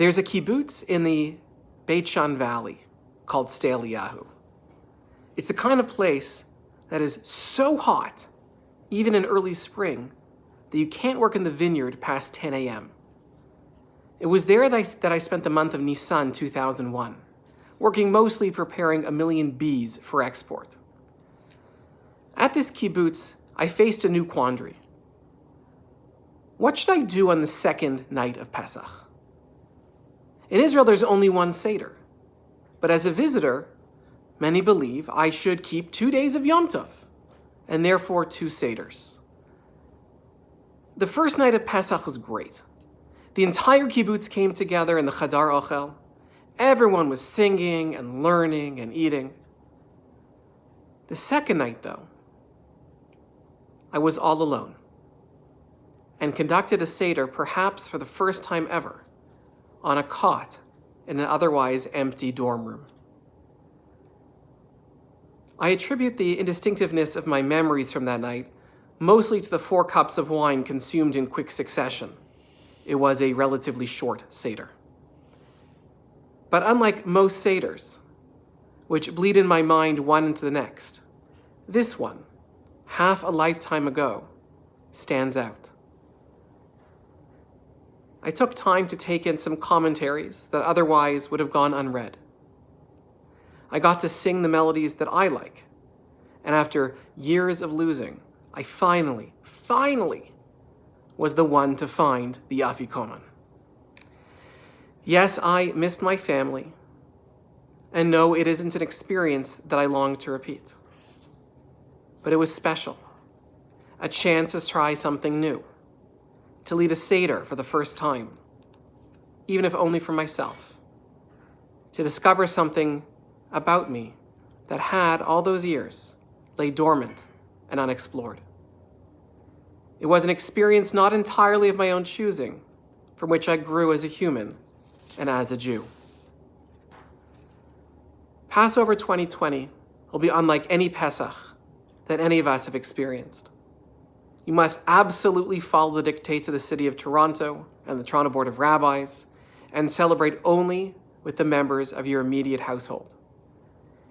There's a kibbutz in the Beit Shan Valley called Sde Eliyahu. It's the kind of place that is so hot, even in early spring, that you can't work in the vineyard past 10 a.m. It was there that I spent the month of Nisan 2001, working mostly preparing 1 million bees for export. At this kibbutz, I faced a new quandary. What should I do on the second night of Pesach? In Israel, there's only one Seder. But as a visitor, many believe I should keep 2 days of Yom Tov, and therefore 2 Seders. The first night of Pesach was great. The entire kibbutz came together in the Chadar Ochel. Everyone was singing and learning and eating. The second night, though, I was all alone and conducted a Seder, perhaps for the first time ever, on a cot in an otherwise empty dorm room. I attribute the indistinctiveness of my memories from that night mostly to the 4 cups of wine consumed in quick succession. It was a relatively short Seder. But unlike most Seders, which bleed in my mind one into the next, this one, half a lifetime ago, stands out. I took time to take in some commentaries that otherwise would have gone unread. I got to sing the melodies that I like, and after years of losing, I finally was the one to find the Afikoman. Yes, I missed my family, and no, it isn't an experience that I long to repeat. But it was special, a chance to try something new, to lead a Seder for the first time, even if only for myself, to discover something about me that had, all those years, lay dormant and unexplored. It was an experience not entirely of my own choosing, from which I grew as a human and as a Jew. Passover 2020 will be unlike any Pesach that any of us have experienced. You must absolutely follow the dictates of the City of Toronto and the Toronto Board of Rabbis and celebrate only with the members of your immediate household.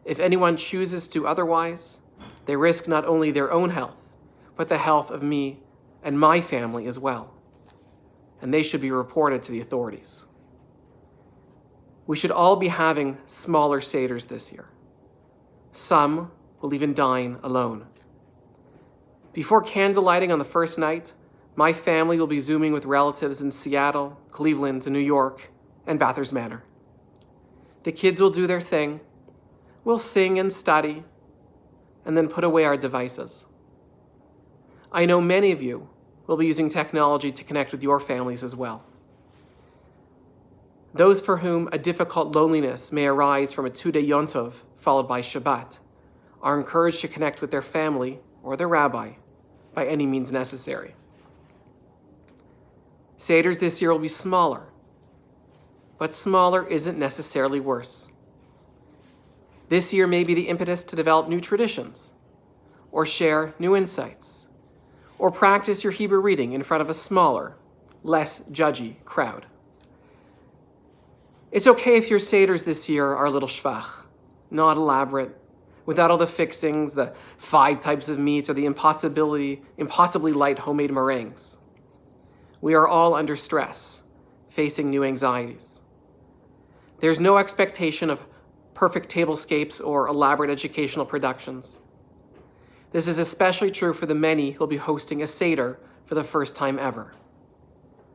If anyone chooses to otherwise, they risk not only their own health, but the health of me and my family as well. And they should be reported to the authorities. We should all be having smaller Seders this year. Some will even dine alone. Before candlelighting on the first night, my family will be Zooming with relatives in Seattle, Cleveland, and New York, and Bathurst Manor. The kids will do their thing. We'll sing and study, and then put away our devices. I know many of you will be using technology to connect with your families as well. Those for whom a difficult loneliness may arise from a 2-day Yom Tov followed by Shabbat are encouraged to connect with their family or their rabbi by any means necessary. Seders this year will be smaller, but smaller isn't necessarily worse. This year may be the impetus to develop new traditions, or share new insights, or practice your Hebrew reading in front of a smaller, less judgy crowd. It's okay if your Seders this year are a little shvach, not elaborate, without all the fixings, the 5 types of meat, or the impossibly light homemade meringues. We are all under stress, facing new anxieties. There's no expectation of perfect tablescapes or elaborate educational productions. This is especially true for the many who'll be hosting a Seder for the first time ever,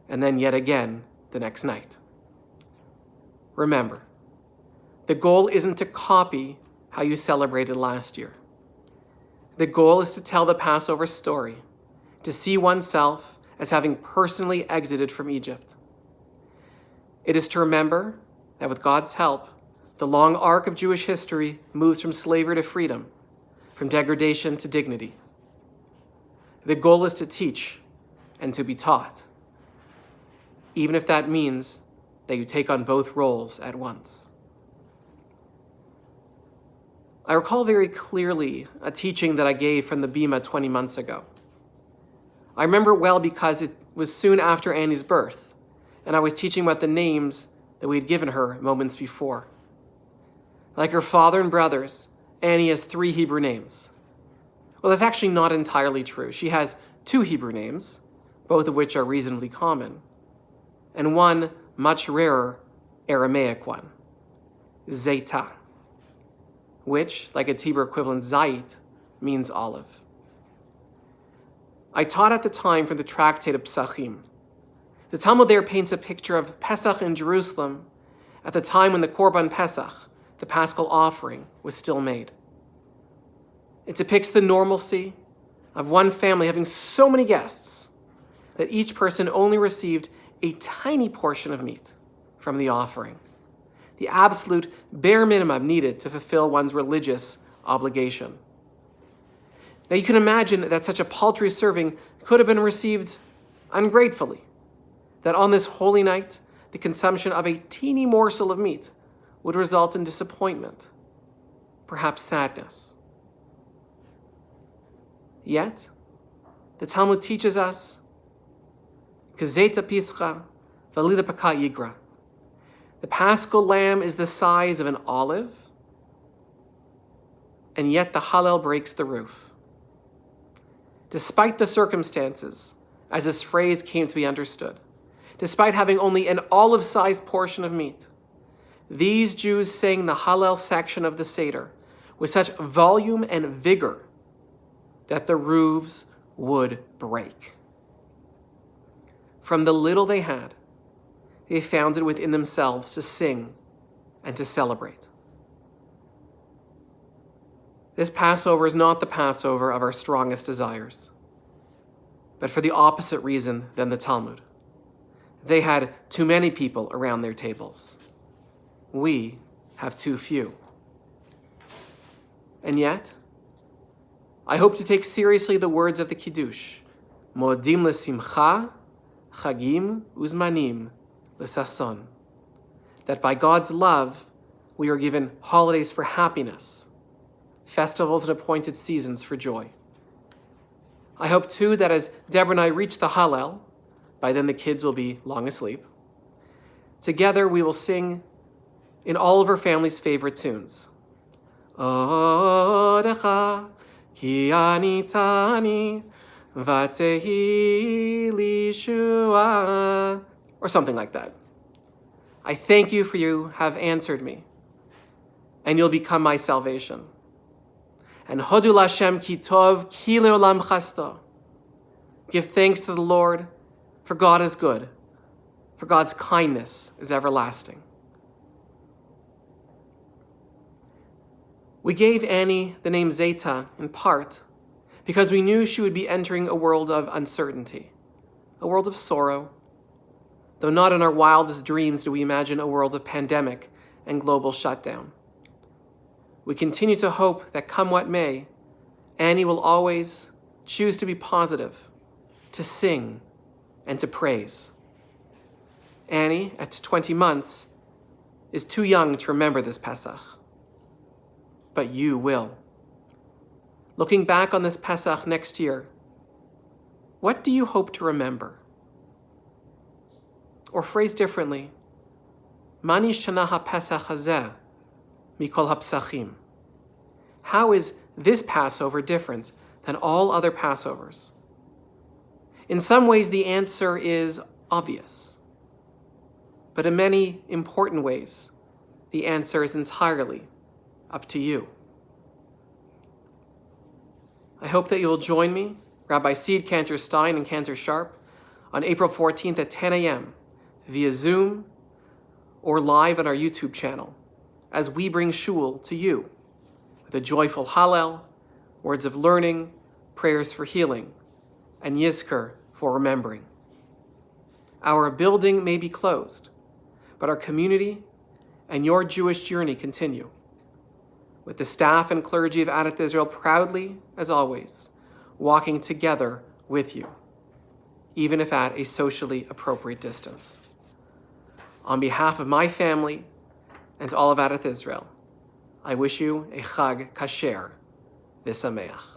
and then yet again the next night. Remember, the goal isn't to copy how you celebrated last year. The goal is to tell the Passover story, to see oneself as having personally exited from Egypt. It is to remember that with God's help, the long arc of Jewish history moves from slavery to freedom, from degradation to dignity. The goal is to teach and to be taught, even if that means that you take on both roles at once. I recall very clearly a teaching that I gave from the Bima 20 months ago. I remember it well because it was soon after Annie's birth, and I was teaching about the names that we had given her moments before. Like her father and brothers, Annie has 3 Hebrew names. Well, that's actually not entirely true. She has 2 Hebrew names, both of which are reasonably common, and one much rarer Aramaic one, Zeta, which, like its Hebrew equivalent Zait, means olive. I taught at the time from the tractate of Psachim. The Talmud there paints a picture of Pesach in Jerusalem at the time when the Korban Pesach, the Paschal offering, was still made. It depicts the normalcy of one family having so many guests that each person only received a tiny portion of meat from the offering, the absolute bare minimum needed to fulfill one's religious obligation. Now you can imagine that such a paltry serving could have been received ungratefully, that on this holy night, the consumption of a teeny morsel of meat would result in disappointment, perhaps sadness. Yet, the Talmud teaches us, Kazeta pischa, valida paka yigra. The Paschal lamb is the size of an olive, and yet the Hallel breaks the roof. Despite the circumstances, as this phrase came to be understood, despite having only an olive-sized portion of meat, these Jews sang the Hallel section of the Seder with such volume and vigor that the roofs would break. From the little they had, they found it within themselves to sing and to celebrate. This Passover is not the Passover of our strongest desires, but for the opposite reason than the Talmud. They had too many people around their tables. We have too few. And yet, I hope to take seriously the words of the Kiddush, Mo'adim l'simcha, chagim uzmanim l'sason, that by God's love, we are given holidays for happiness, festivals and appointed seasons for joy. I hope, too, that as Deborah and I reach the Hallel, by then the kids will be long asleep, together we will sing in all of our family's favorite tunes. Odecha ki ani tani vatehi lishua, or something like that. I thank you for you have answered me, and you'll become my salvation. And hodu l'Hashem ki tov ki leolam chasta. Give thanks to the Lord, for God is good, for God's kindness is everlasting. We gave Annie the name Zeta in part because we knew she would be entering a world of uncertainty, a world of sorrow, though not in our wildest dreams do we imagine a world of pandemic and global shutdown. We continue to hope that come what may, Annie will always choose to be positive, to sing, and to praise. Annie, at 20 months, is too young to remember this Pesach. But you will. Looking back on this Pesach next year, what do you hope to remember? Or phrased differently, Mani shana ha-Pesach hazeh mikol ha-Pesachim. How is this Passover different than all other Passovers? In some ways, the answer is obvious. But in many important ways, the answer is entirely up to you. I hope that you will join me, Rabbi Seed, Cantor Stein, and Cantor Sharp, on April 14th at 10 a.m. via Zoom or live on our YouTube channel as we bring shul to you with a joyful Hallel, words of learning, prayers for healing, and Yizkor for remembering. Our building may be closed, but our community and your Jewish journey continue, with the staff and clergy of Adat Israel proudly, as always, walking together with you, even if at a socially appropriate distance. On behalf of my family and all of Adat Israel, I wish you a Chag Kasher V'Sameach.